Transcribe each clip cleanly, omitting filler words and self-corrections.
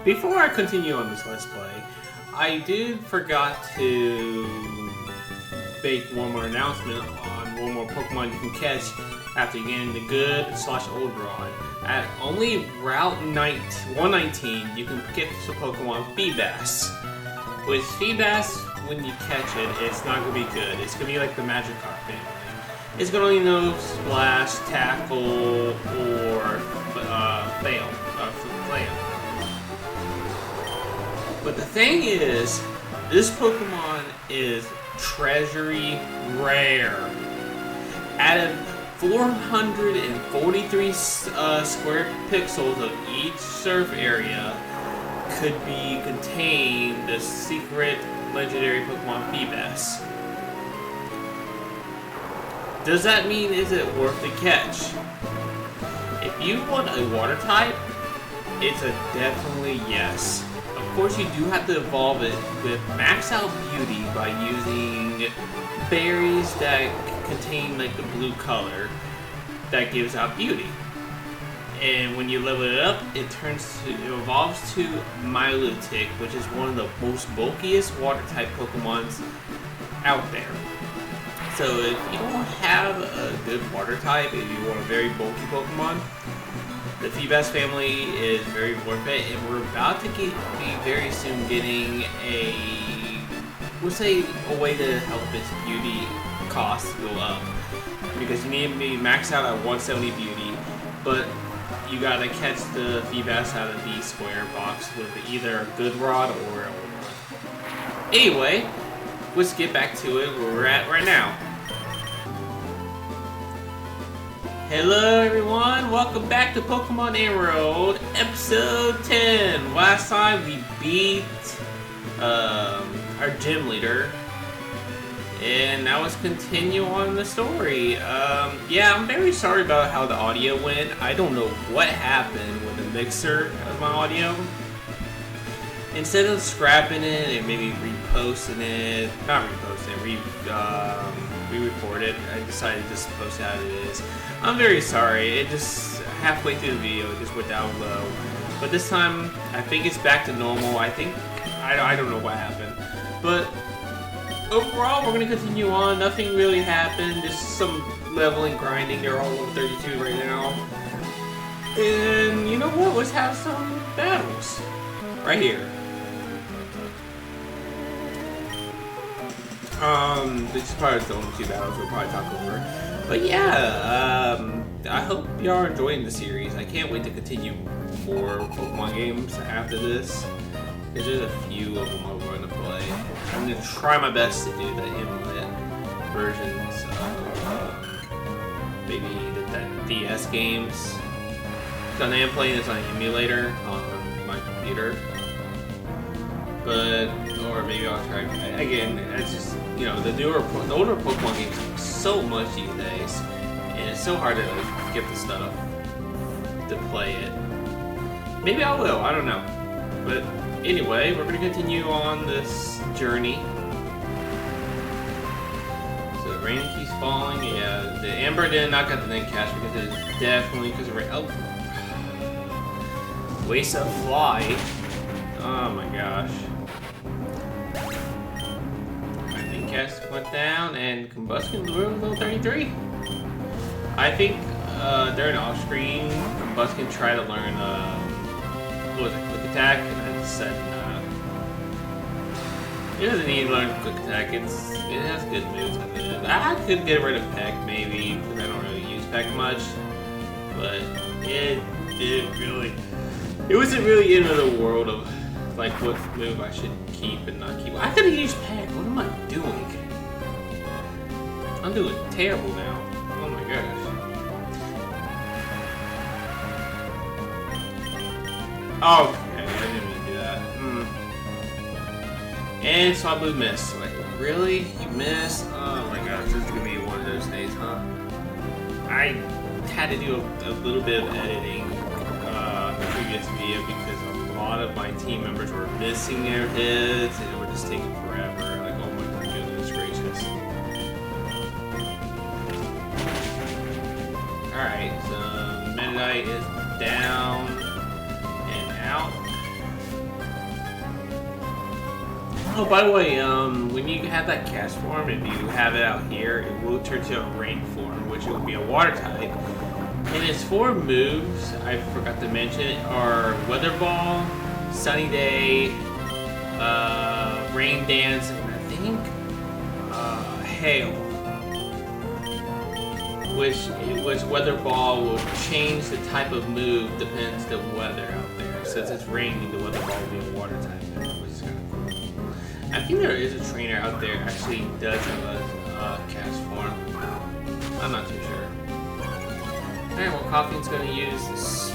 Before I continue on this Let's Play, I did forgot to make one more announcement on one more Pokemon you can catch after you get in the good/old rod. At only Route 119, you can catch the Pokemon Feebas. With Feebas, when you catch it, it's not going to be good. It's going to be like the Magikarp family. It's going to only know Splash, Tackle, or Flail. But the thing is, this Pokemon is treasury rare. Out of 443 square pixels of each surf area could be contained the secret legendary Pokemon Feebas. Does that mean is it worth the catch? If you want a water type, it's a definitely yes. Of course, you do have to evolve it with max out beauty by using berries that contain like the blue color that gives out beauty. And when you level it up, it evolves to Milotic, which is one of the most bulkiest water type Pokemons out there. So if you don't have a good water type, if you want a very bulky Pokemon, the Feebas family is very worth it, and we're about to be very soon getting we'll say a way to help its beauty costs go up. Because you need to be maxed out at 170 beauty, but you gotta catch the Feebas out of the square box with either a good rod or a old rod. Anyway, let's get back to it where we're at right now. Hello everyone, welcome back to Pokemon Emerald, episode 10. Last time we beat our gym leader, and now let's continue on the story. Yeah, I'm very sorry about how the audio went. I don't know what happened with the mixer of my audio. Instead of scrapping it and maybe reposting it, not reposting it, re-record it, I decided to just post it how it is. I'm very sorry, it just, halfway through the video, it just went down low. But this time, I think it's back to normal. I don't know what happened. But overall, we're going to continue on. Nothing really happened, just some leveling, grinding. They're all level 32 right now. And you know what, let's have some battles. Right here. This is probably the only two battles we'll probably talk over. But yeah, I hope y'all are enjoying the series. I can't wait to continue more Pokemon games after this. Because there's a few of them I'm going to play. I'm going to try my best to do the emulate versions of maybe the DS games. Because I am playing this on an emulator on my computer. But, or maybe I'll try, again, it's just, you know, the older Pokemon games are so much these days, and it's so hard to get the stuff to play it. Maybe I will, I don't know. But anyway, we're going to continue on this journey. So the rain keeps falling, yeah, the Amber did not get the name catch because it's definitely because of rain. Oh! Waste of Fly. Oh my gosh. Cast went down, and Combustion blew level 33. I think during off-screen, Combustion tried to learn what was it, Quick Attack, and I said it doesn't need to learn Quick Attack. It has good moves. I could get rid of Peck maybe because I don't really use Peck much, but it wasn't really into the world of like what move I should keep and not keep. I could have used Peck. What am I doing? I'm doing terrible now. Oh my gosh. Okay, I didn't mean to do that. And Swablu missed. Like, really? You missed? Oh my gosh, this is gonna be one of those days, huh? I had to do a little bit of editing the previous video because a lot of my team members were missing their hits and it would just take forever. Like, oh my goodness gracious. Alright, so Meditite is down and out. Oh, by the way, when you have that cast form, if you have it out here, it will turn to a rain form, which will be a water type. And its 4 moves, I forgot to mention, are Weather Ball, Sunny Day, Rain Dance, and I think Hail. Which Weather Ball will change the type of move depends the weather out there. Since it's raining, the Weather Ball will be a water type, which is kind of cool. I think there is a trainer out there that actually does have a cast form. I'm not too sure. Alright, well, Coffeen's gonna use this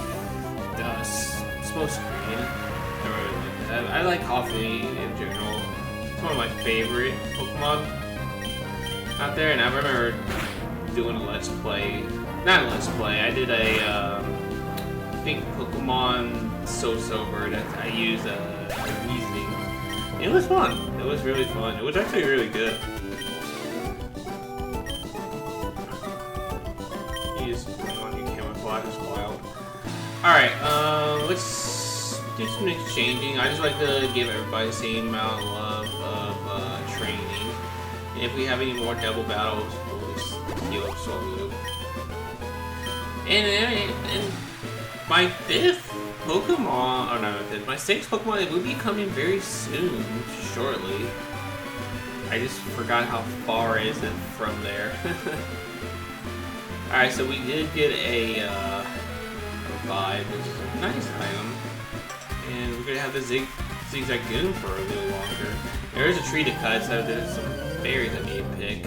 smoke screen. I like Coffee in general. It's one of my favorite Pokemon out there, and I remember doing a Let's Play. Not a Let's Play, I did a, I think Pokemon So Sober that I used Weezing. It was fun. It was really fun. It was actually really good. Alright, let's do some exchanging. I just like to give everybody the same amount of training. And if we have any more double battles, we'll just heal up slowly. And my 5th Pokemon, oh no, my 6th Pokemon, it will be coming very soon, shortly. I just forgot how far is it from there. Alright, so we did get a Revive, which is a nice item. And we're gonna have the Zigzagoon for a little longer. There is a tree to cut, so there's some berries I need to pick.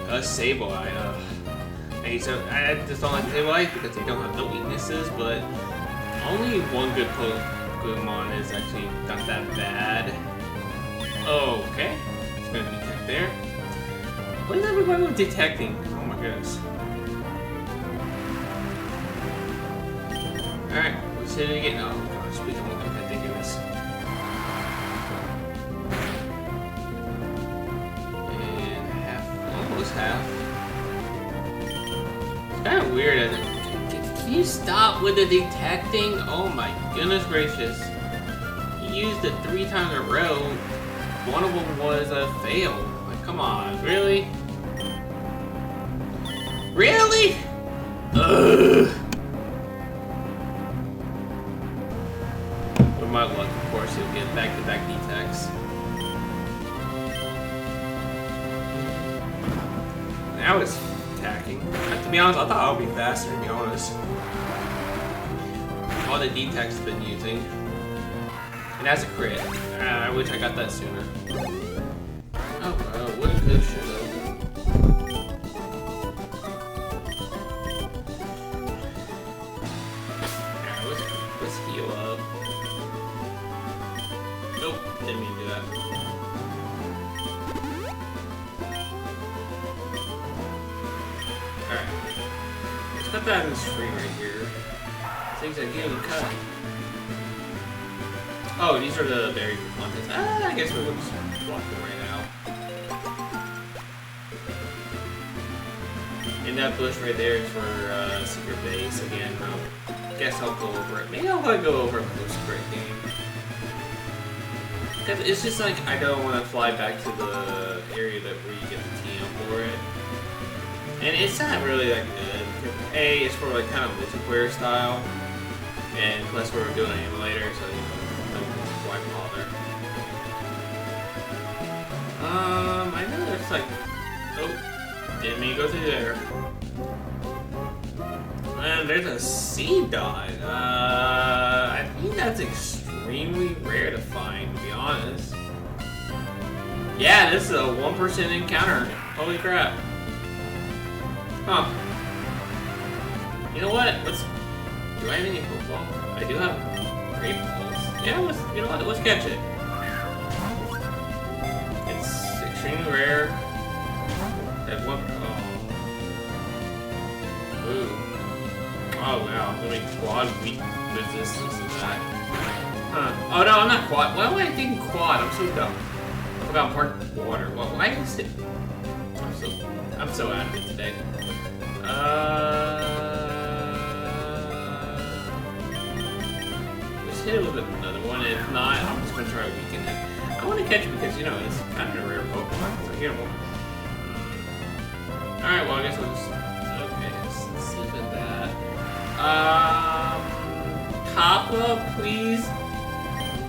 A Sableye. I just don't like Sableye because they don't have no weaknesses, but only one good Pokemon is actually not that bad. Okay, it's gonna detect there. What is everybody with detecting? Oh my goodness. Alright, let's hit it again. Oh gosh, we don't want to thank goodness. And half, almost half. It's kind of weird. Can you stop with the detecting? Oh my goodness gracious. You used it 3 times in a row. One of them was a fail. Like, come on, really? Really? Ugh. With my luck, of course, he'll get back-to-back detects. Now it's attacking. To be honest, I thought I would be faster, to be honest. All the detects I've been using. And that's a crit. I wish I got that sooner. Oh well, what a good shit though. Let's heal up. Nope, didn't mean to do that. Alright. Let's cut that in the screen right here. Things I give a cut. Oh, these are the berry contents. I guess we'll just walk them right now. And that bush right there is for secret base. Again, I guess I'll go over it. Maybe I'll go over it for the secret game. Because it's just like, I don't want to fly back to the area where you get the TM for it. And it's not really that good. A, it's for like kind of multiplayer style. And plus we're doing an emulator, so you know. Why bother? I know there's like... Oh, didn't mean to go through there. And there's a Seed Dog. I think that's extremely rare to find, to be honest. Yeah, this is a 1% encounter. Holy crap. Huh. You know what? Let's... Do I have any Pokeball? I do have Great Balls. Yeah, you know what? Let's catch it. It's extremely rare. That one. Oh. Ooh. Oh wow. Let me quad weak resistance to that. Huh. Oh no, I'm not quad. Why am I thinking quad? I'm so dumb. I forgot part water. Well, why is it? I'm so out of it today. hit it with another one. If not, I'm just gonna try to weaken it. I want to catch it because, you know, it's kind of a rare Pokemon. It's a hittable. Alright, well, I guess we'll just... Okay, let's slip in that. Kappa, please?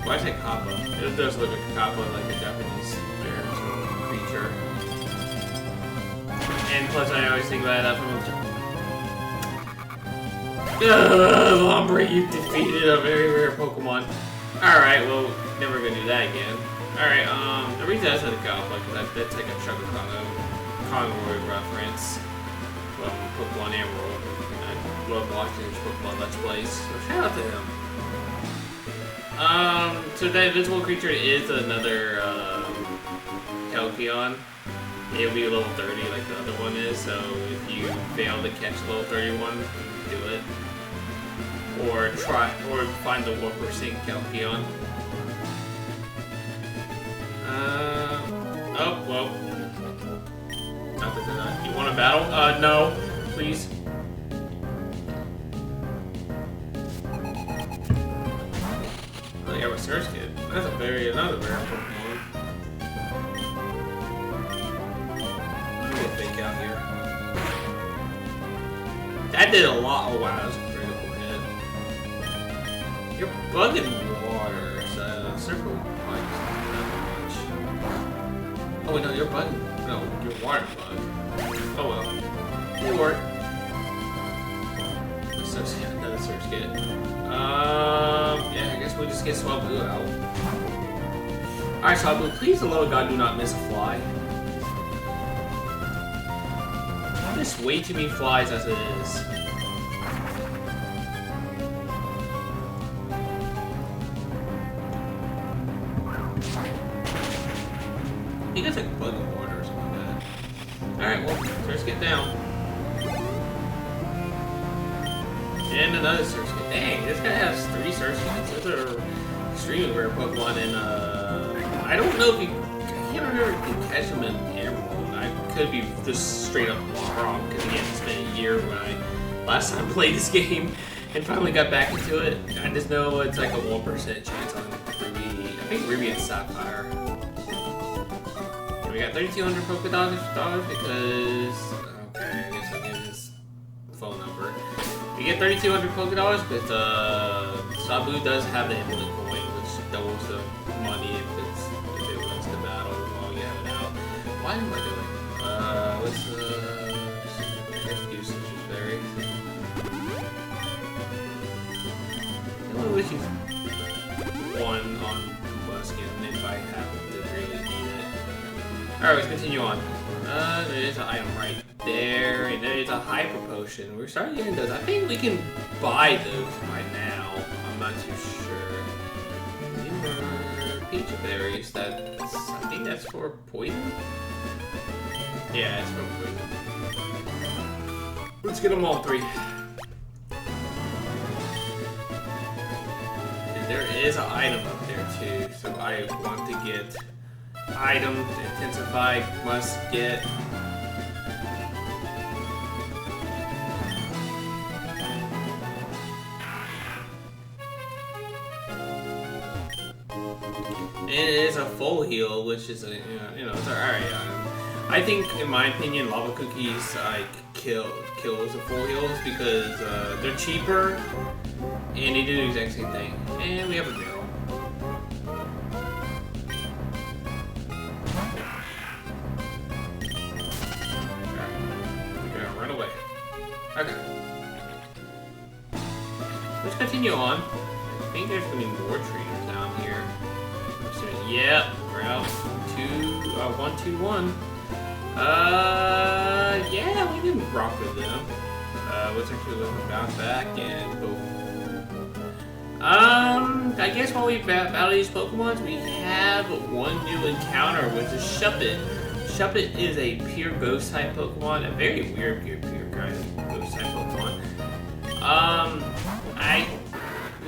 Why did I say Kappa? It does look like a Kappa, like a Japanese bear creature. And plus, I always think about that from Lombre, you defeated a very rare Pokemon. Alright, well, never gonna do that again. Alright, the reason I said a Kappa, because that's like a Conroy reference from Pokemon Emerald. I love watching his Pokemon Let's Plays, so shout out to him. So that invisible creature is another Kelpion. It'll be level 30 like the other one is, so if you fail to catch level 31, do it. Or find the 1% Kelpion. Oh, well. You want to battle? No. Please. Oh, yeah, Research Kid. That's another rare Pokemon. Let me get fake out here. That did a lot. Oh, wow, that was a critical hit. You're bugging water, so circle might not do that much. Oh, wait, no, you're bugging. No, you're water bug. Oh well. It'll work. Another search kit. Yeah, I guess we'll just get Swablu out. Alright, Swablu, please, the love of God, do not miss a fly. There's way too many flies as it is. You guys like bug of water or something like that. Alright, well, first get down. And another search kit. Dang, this guy has 3 search kits. Those are extremely rare Pokemon, and I don't know if you... I can't remember if you can catch them in Emerald. I could be just straight up wrong, because again, it's been a year when I last time played this game, and finally got back into it. I just know it's like a 1% chance on Ruby. I think Ruby and Sapphire. We got 3,200 Pokedollars because... Okay, I guess I'll get his phone number. We get 3,200 Pokedollars, but Sabu does have the Infinite Coin, which doubles the money if it wins the battle while you have it out. Why am I doing? Let's I guess use Citrus Berries. I wish he's one on Muskin if I happen to really need it. Alright, let's continue on. There is an item right there, and there is a Hyper Potion. We're starting getting those. I think we can buy those right now. I'm not too sure. Peach Berries, I think that's for poison? Yeah, it's for poison. Let's get them all 3. And there is an item up there too, so I want to get item intensify, must get. And it is a full heal, which is a it's alright. I think, in my opinion, Lava Cookies kills the full heals because they're cheaper and they do the exact same thing. And we have a barrel. Okay. Let's continue on. I think there's gonna be more trainers down here. So, yep, Route 121. Yeah, we can rock with them. Let's actually let them bounce back and go. I guess while we battle these Pokemon, we have one new encounter, which is Shuppet. Shuppet is a pure ghost type Pokemon, a very weird pure ghost type Pokemon. I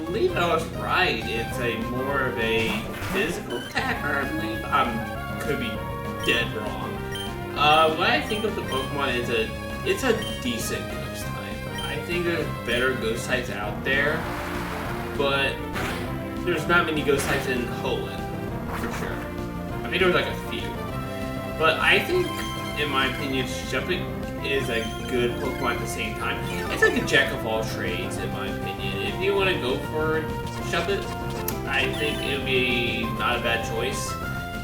believe I was right. It's a more of a physical attacker, I believe. Could be dead wrong. What I think of the Pokemon is it's a decent ghost type. I think there's better ghost types out there, but there's not many ghost types in Hoenn, for sure. I think there was like a few. But I think, in my opinion, Shuppet is a good Pokemon at the same time. It's like a jack of all trades, in my opinion. If you want to go for Shuppet, I think it would be not a bad choice.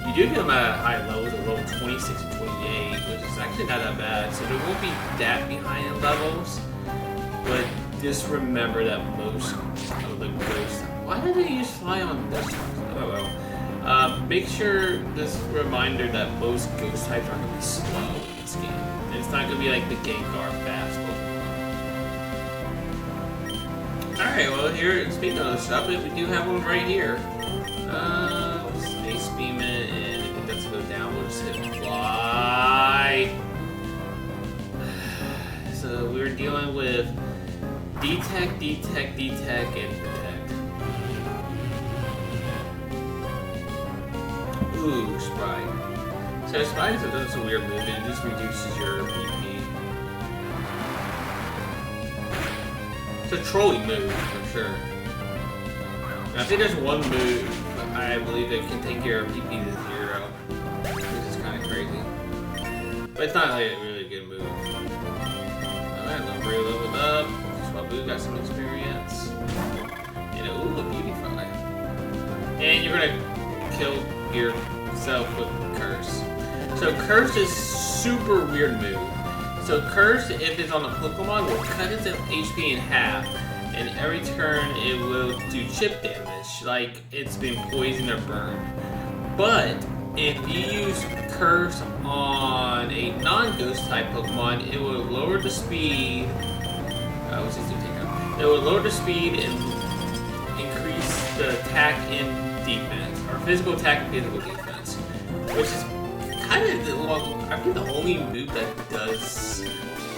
You do get them at high levels, at level 26 and 28, which is actually not that bad. So there won't be that behind in levels. But just remember that most of the ghosts... Why did they use fly on this one? Oh well. Make sure this reminder that most ghost types are going to be slow in this game. It's not going to be like the Gengar fast Pokemon. Alright, well here, speaking of the Shuppet, we do have one right here. Space Beam it, and if it doesn't go down, we'll just hit fly. So we're dealing with Detect, Detect, Detect, and Protect. Ooh, Sprite. So Sprite is a weird move, it just reduces your PP. It's a trolling move, for sure. I think there's one move, I believe, that can take your PP to 0. Which is kind of crazy. But it's not like a really good move. Alright, Lumberry leveled up. Swaboo got some experience. And ooh, a Beauty Fly. And you're gonna kill yourself with Curse. So Curse is super weird move. So Curse, if it's on a Pokemon, will cut its HP in half. And every turn it will do chip damage, like it's been poisoned or burned. But if you use Curse on a non-ghost type Pokemon, it will lower the speed. What's this do take out? It will lower the speed and increase the attack and defense, or physical attack and physical defense, which is kind of I think the only move that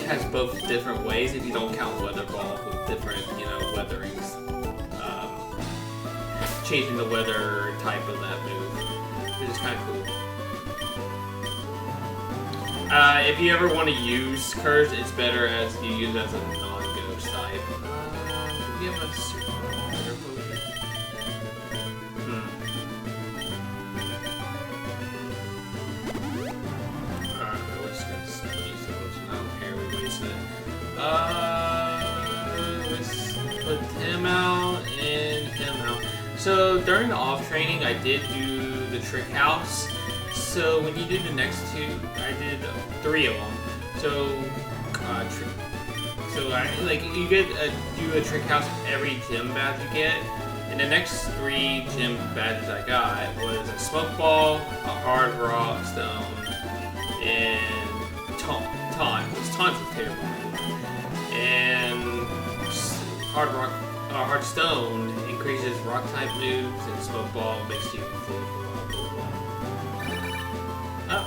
has both different ways if you don't count Weather Ball with different, weatherings, changing the weather type of that move, which is kind of cool. If you ever want to use Curse, it's better as you use it as a non-ghost type. Do we have a super weather potion? Let's get let's put him out and him out. So during the off training, I did do the Trick House. So when you do the next two, I did 3 of them. So you get do a Trick House every gym badge you get. And the next 3 gym badges I got was a Smoke Ball, a Hard Rock Stone, and Taunt. Taunt's a terrible move. And Hard Stone increases Rock type moves, and Smoke Ball makes you full Pokemon. Oh,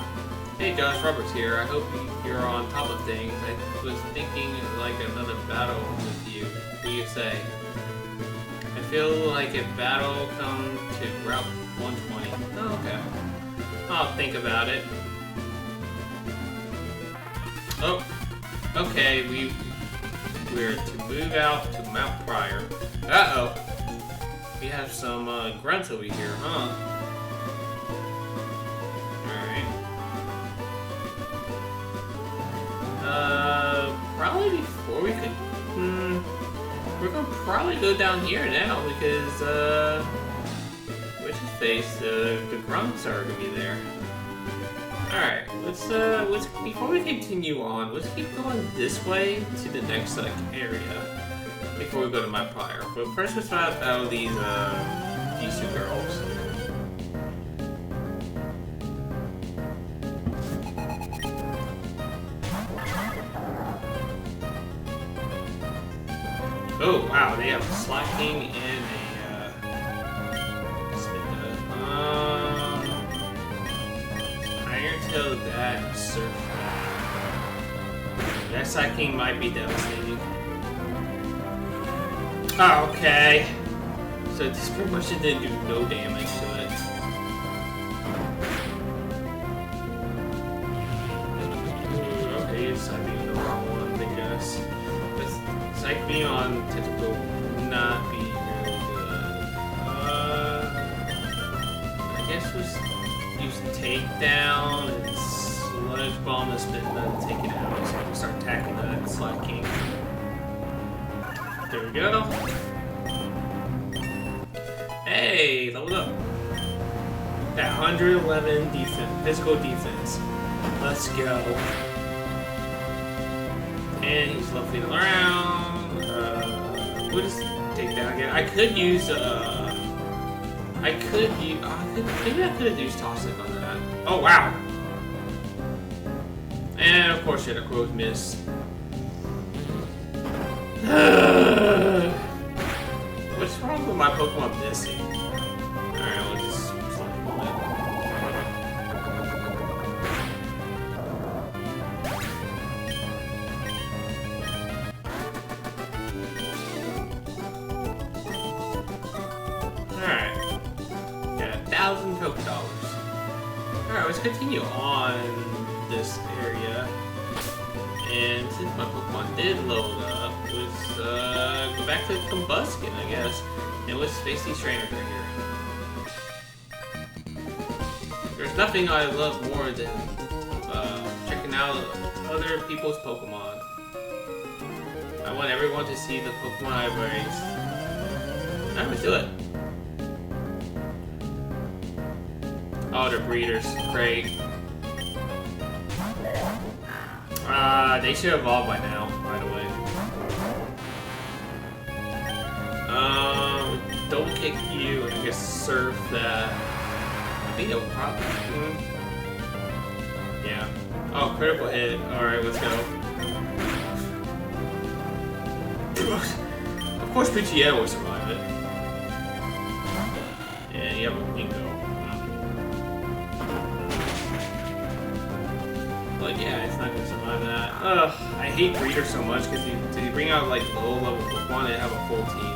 hey Josh Roberts here. I hope you're on top of things. I was thinking like another battle with you. What do you say? I feel like a battle come to Route 120. Oh, okay. I'll think about it. Oh, okay, we're to move out to Mount Pryor. Uh-oh. We have some grunts over here, huh? Alright. Probably before we could... we're gonna probably go down here now because, what's his face? The grunts are gonna be there. Alright, let's before we continue on, let's keep going this way to the next area before we go to my Pryor. But first let's try out these two girls. Oh wow, they have a Slacking and Tail that Surf. That Slacking might be devastating. Oh, okay. So this pretty much didn't do no damage to it. Okay, it's Psych Beam the wrong one, I guess. But Psych Beam on Tentacle would not be really good. takedown and sludge bomb has been taken out. So we'll start attacking the Slap King. There we go. Hey, leveled up. That 111 defense, physical defense. Let's go. And he's leveling around. What is takedown again? Maybe I could have used Toxic on that. Oh wow! And of course, shit, a crow's miss. What's wrong with my Pokemon missing? Alright, we'll just select them all. Alright. Got 1,000 Poké Dollars. Alright, let's continue on this area. And since my Pokemon did load up, let's go back to Combuskin, I guess. And let's face these trainers right here. There's nothing I love more than checking out other people's Pokemon. I want everyone to see the Pokemon I raised. Alright, let's do it. Oh, they're breeders. Great. They should evolve by now, by the way. Double kick you and I guess surf that. I think it'll probably. Yeah. Oh, critical hit. Alright, let's go. Of course, Pidgeotto will survive it. And you have a Bingo. But yeah, it's not gonna survive that. Ugh, I hate breeders so much because they bring out like low level Pokemon and have a full team.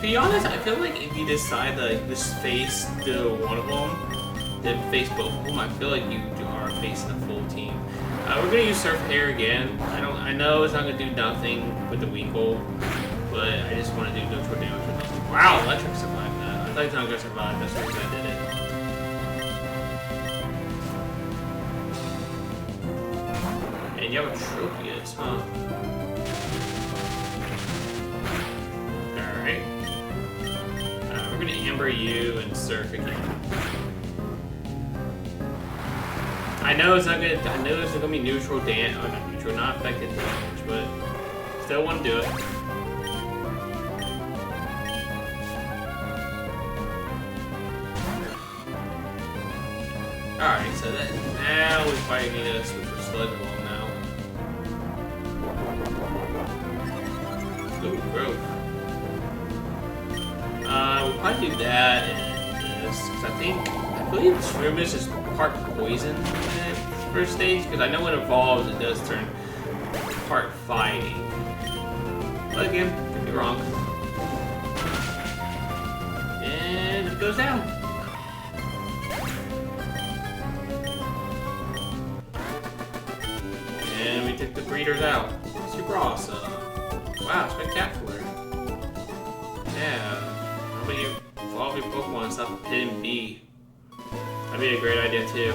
To be honest, I feel like if you decide to like, just face one of them, then face both of them, I feel like you are facing a full team. We're gonna use Surf Hair again. I know it's not gonna do nothing with the Winkle, but I just want to do neutral damage with them. Wow, Electric survived that. I thought he was not gonna survive. That's the reason I did it. And you have a Tropius, huh? Alright. We're gonna Amber you and Surf again. I know it's not gonna be neutral damage. Oh, not neutral, not effective damage, but still want to do it. Alright, so that now we're fighting us with the Sludge Bomb now. Ooh, growth. We'll probably do that and this, because I believe this room is just part poison in its first stage, because I know when it evolves it does turn part fighting. But again, could be wrong. And it goes down. And we took the breeders out. Super awesome. Wow, spectacular. Yeah. Nobody evolve your Pokemon and stop hitting B. That'd be a great idea too.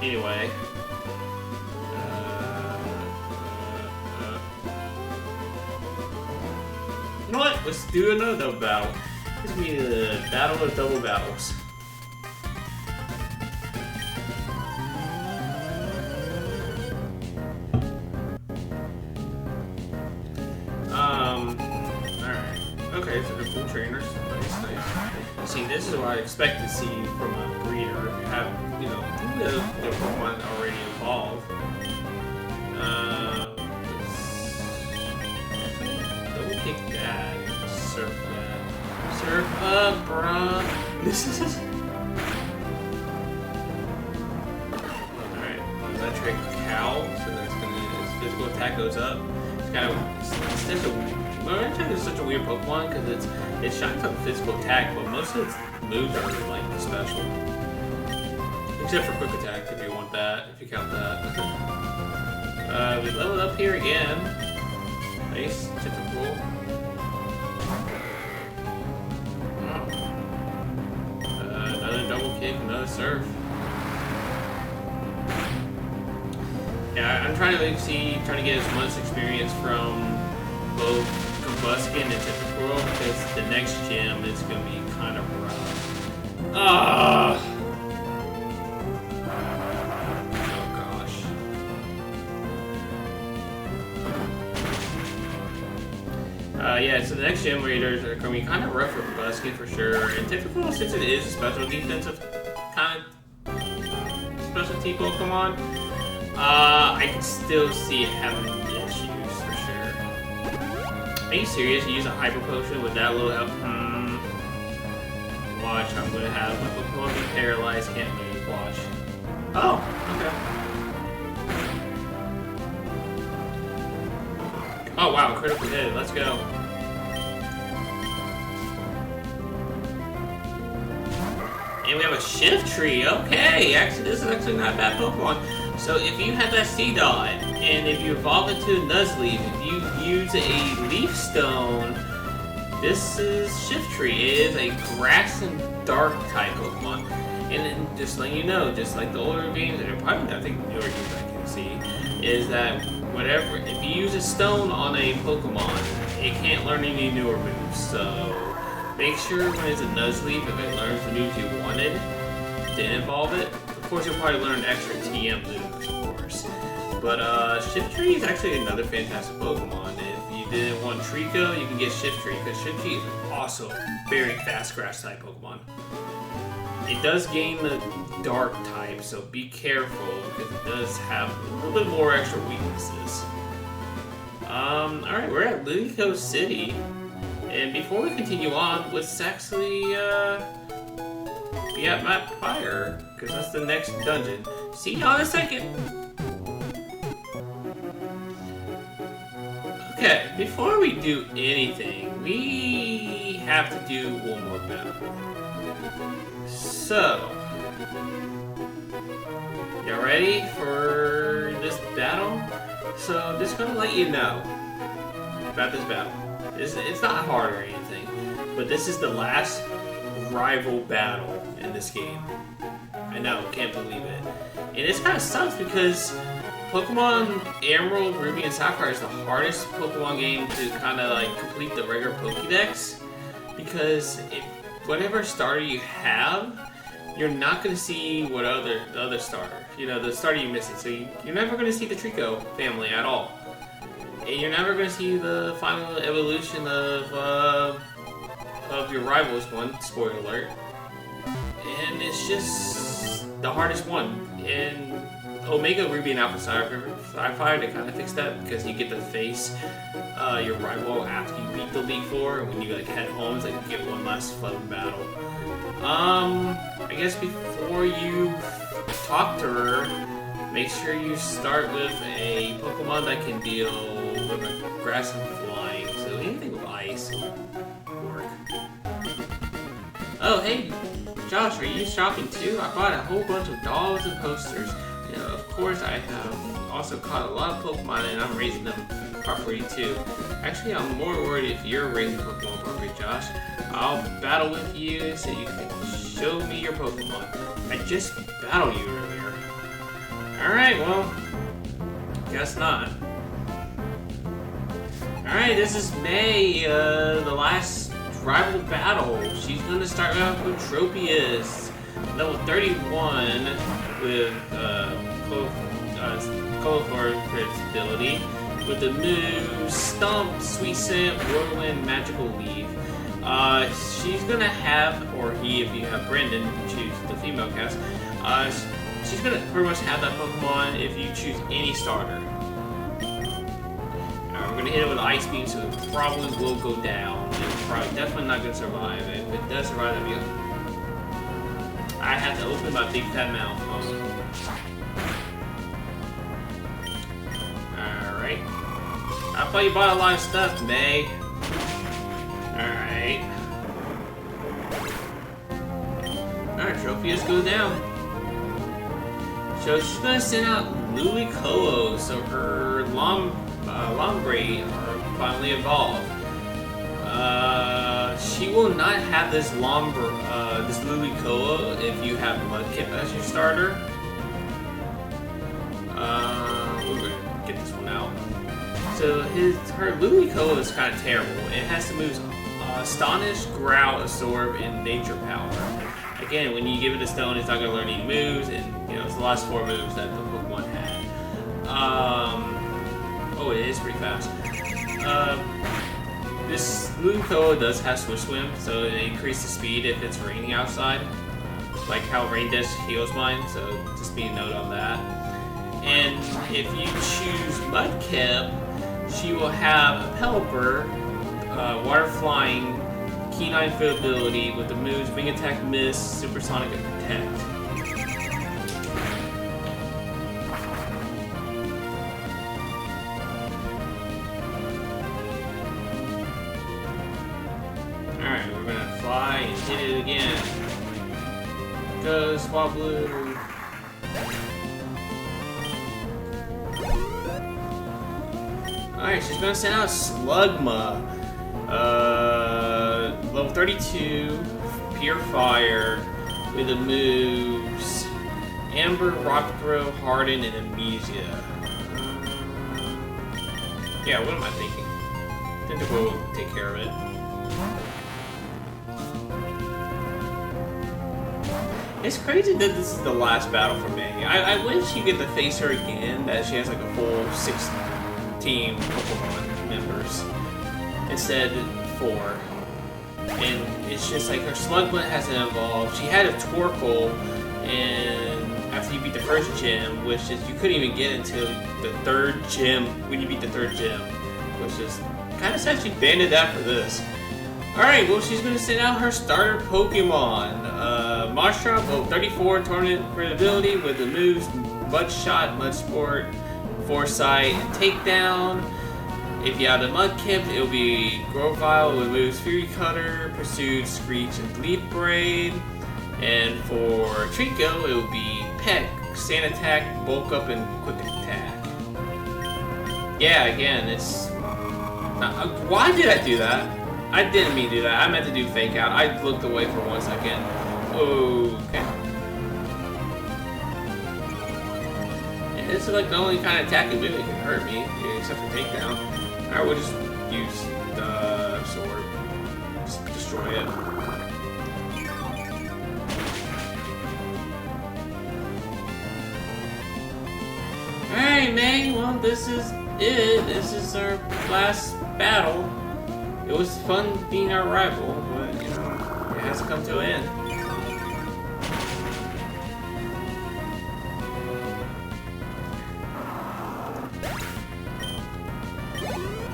Anyway. You know what? Let's do another double battle. This is gonna be the battle of double battles. Alright. Okay, so they're full trainers. Nice. See, this is what I expect to see from a breeder. Have, you know, the Pokemon already evolved. Double kick that. Surf that. Surf up, bruh. This is. Alright, electric cow. So that's gonna. His physical attack goes up. It's kind of. It's such a weird Pokemon because it shines on physical attack, but most of its moves are like special. Except for quick attack, if you want that, if you count that. We leveled up here again. Nice, typical. Another double kick, another surf. Yeah, I'm trying to trying to get as much experience from both Combuskin and Typical because the next gym is going to be kind of rough. Oh gosh. Yeah, so the next gym raiders are going to be kind of rough for Combuskin for sure. And Typical, since it is a special defensive kind of specialty Pokemon, I can still see it having issues for sure. Are you serious? You use a Hyper Potion with that little help? Watch, I'm gonna have my Pokemon be paralyzed, can't move. Watch. Oh, okay. Oh wow, critical hit. Let's go. And we have a Shift Tree. Okay, actually, this is actually not a bad Pokemon. So if you have that Seedot, and if you evolve it to a Nuzleaf, if you use a Leaf Stone, this is Shift Tree. It is a Grass and Dark type Pokemon. And then just letting you know, just like the older games, and probably I think newer games I can see, is that whatever, if you use a Stone on a Pokemon, it can't learn any newer moves. So make sure when it's a Nuzleaf, if it learns the moves you wanted, then evolve it. Of course, you'll probably learn extra TM moves, of course. But Shift Tree is actually another fantastic Pokemon. If you didn't want Trico, you can get Shift Tree, because Shift Tree is also a very fast Grass type Pokemon. It does gain the Dark type, so be careful, because it does have a little bit more extra weaknesses. Alright, we're at Lilyco City. And before we continue on, let's actually be at Map Fire, because that's the next dungeon. See y'all in a second. Okay, before we do anything, we have to do one more battle. So, y'all ready for this battle? So, I'm just gonna let you know about this battle. It's not hard or anything, but this is the last rival battle in this game. I know, can't believe it. And this kind of sucks because Pokemon Emerald, Ruby, and Sapphire is the hardest Pokemon game to kind of like complete the regular Pokédex, because whatever starter you have, you're not going to see the other starter. You know, the starter you're missing. So you're never going to see the Trico family at all. And you're never going to see the final evolution of your rival's one, spoiler alert. And it's just the hardest one. And Omega Ruby and Alpha Sapphire, they kind of fixed that because you get to face your rival after you beat the League 4, and when you like head home, it's like you get one last fun battle. I guess before you talk to her, make sure you start with a Pokemon that can deal with grass and flying. So anything with ice will work. Oh, hey, Josh, are you shopping too? I bought a whole bunch of dolls and posters. You know, of course, I have also caught a lot of Pokemon, and I'm raising them properly too. Actually, I'm more worried if you're raising Pokemon properly, Josh. I'll battle with you so you can show me your Pokemon. I just battled you earlier. Alright, well, guess not. Alright, this is May, the last rival battle. She's gonna start out with Tropius, level 31 with Colorfor's ability, with the moves Stomp, Sweet Scent, Whirlwind, Magical Leaf. She's gonna have, or he, if you have Brendan, choose the female cast. She's gonna pretty much have that Pokemon if you choose any starter. We're gonna hit it with Ice Beam, so it probably will go down. It's probably definitely not gonna survive. If it does survive, that'd be. I have to open my big fat mouth. Alright. I thought you bought a lot of stuff, May. Alright. Alright, Tropius, go down. So she's gonna send out Lulicoa, so her Lombre are finally evolved. She will not have this this Lulikoa if you have Mudkip as your starter. We're gonna get this one out. So her Lulikoa is kind of terrible. It has the moves Astonish, Growl, Absorb, and Nature Power. Again, when you give it a stone, it's not going to learn any moves, and it's the last 4 moves that the Pokemon had. Oh, it is pretty fast. This Lulikoa does have Swift Swim, so it increases the speed if it's raining outside, like how Rain Dash heals mine. So just be a note on that. And if you choose Mudkip, she will have a Pelipper, Water Flying, Keen Foot ability with the moves Wing Attack, Miss, Supersonic, and Protect. Alright, we're gonna fly and hit it again. Go, Swablu. Alright, she's gonna send out Slugma. Level 32, Pure Fire, with the moves Amber, Rock Throw, Harden, and Amnesia. Yeah, what am I thinking? Tentacle will take care of it. It's crazy that this is the last battle for May. I wish you get to face her again, that she has like a full 16 Pokemon members. Instead, 4. And it's just like her Slugma hasn't evolved. She had a Torkoal, and after you beat the first gym, which is you couldn't even get until the 3rd gym when you beat the 3rd gym, which is kind of sad she banded that for this. Alright, well, she's going to send out her starter Pokemon. Machop, level 34, Tornado ability with the moves Mud Shot, Mud Sport, Foresight, and Takedown. If you have the Mudkip, it will be Grovyle with moves Fury Cutter, Pursuit, Screech, and Leaf Braid. And for Trinco, it will be Peck, Sand Attack, Bulk Up, and Quick Attack. Yeah, again, it's... why did I do that? I didn't mean to do that. I meant to do Fake Out. I looked away for 1 second. Okay. And this is like the only kind of attacking move that can hurt me, except for Takedown. Alright, we'll just use the sword. Just destroy it. Alright, May, well, this is it. This is our last battle. It was fun being our rival, but, it has to come to an end.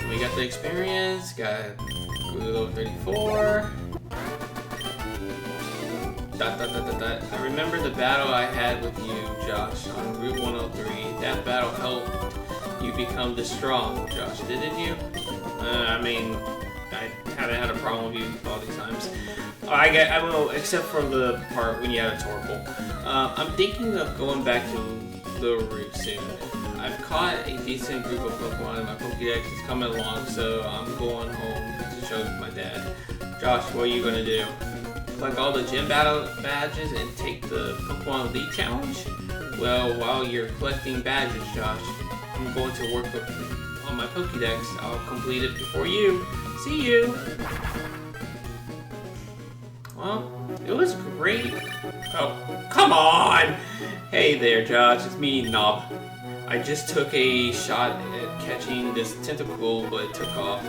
We got the experience, got level 34. I remember the battle I had with you, Josh, on Route 103. That battle helped you become the strong, Josh, didn't you? I mean, I haven't had a problem with you all these times. I don't know, except for the part when you had a Torkoal. I'm thinking of going back to the route soon. I've caught a decent group of Pokemon and my Pokédex is coming along, so I'm going home to show my dad. Josh, what are you going to do? Collect all the gym battle badges and take the Pokemon Elite Challenge? Well, while you're collecting badges, Josh, I'm going to work on my Pokédex. I'll complete it before you. See you! Well, it was great. Oh, come on! Hey there, Josh. It's me, Nob. I just took a shot at catching this tentacle, but it took off.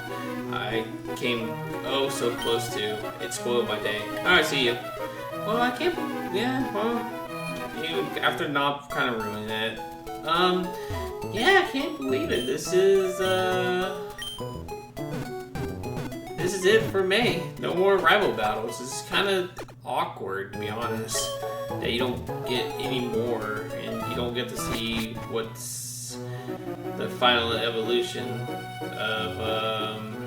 I came oh so close to. It spoiled my day. Alright, see you. Well, I can't... yeah, well... after Nob kind of ruined it. Yeah, I can't believe it. This is it for May. No more rival battles. It's kind of awkward, to be honest, that you don't get any more, and you don't get to see what's the final evolution of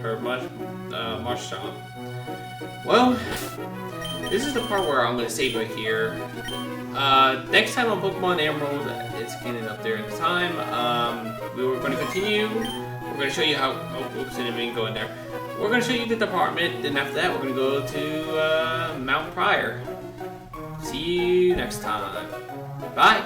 her Marshtomp. Well, this is the part where I'm going to save right here. Next time on Pokemon Emerald, it's getting up there in time. We were going to continue We're going to show you how... Oh, oops, I didn't mean to go in there. We're going to show you the department, then after that, we're going to go to Mount Pryor. See you next time. Bye.